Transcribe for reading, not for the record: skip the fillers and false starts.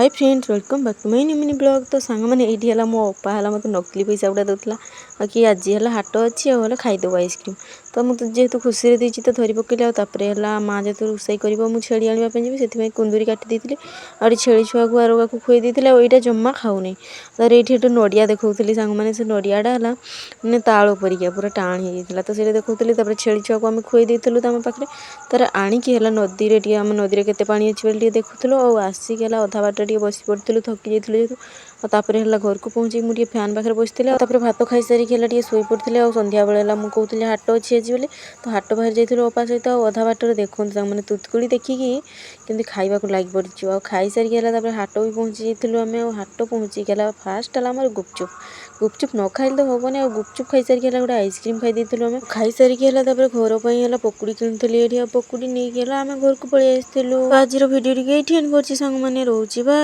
Hi friends welcome back to my new mini blog. तो song मैंने ये है मो अपा है मतलब नकली पैसा गुड़ा दूसरा कि आज है हाट अच्छी और खाईदेव आइसक्रीम। तो मुझे जेहतु खुशी देती तो धरी पकड़ी है माँ जो रोषे कर छेड़ी आने से कुंदूरी काटी दी आ छेली छुआ को आरोगा को खुई दी और जमा खाऊनी तर ये नड़िया देखी सांग मैंने से नड़ियाटा है मैंने ताल परिका पूरा टाण हो तो सीटा देखी छेली छुआ को आम खुई देलु तुम पाखे तर आणिकी नदी में आम नदी में केते पानी अच्छी देखुलु आसिक अधा बाट बस पड़ू थकी जाइए जेहतु तापर है घर को पहुँचे मुझे फैन पाखे बसती भात खाई सारिक शोई पड़ती और संध्या बेला मुझे कहती हाट अच्छी आज बोली तो हाट बाहर जाइए अपा सहित अधा बाटर देखते मैंने तुतकुड़ी देखिकी कि खावा लग पड़ी आ खाई सारिक हाट भी पहुँची जाइए आम हाट पहुँचिक फास्ट है आम गुपचुप गुपचुप न खाइले तो हेनी आ गुपचुप खाई सारिक गोटे आइसक्रीम खाई आम खाई सारिक घर पर पकुड़ी किणी पकुड़ी नहीं आम घर को पलि आज भिडियो ये एंड कर रोचे बाय।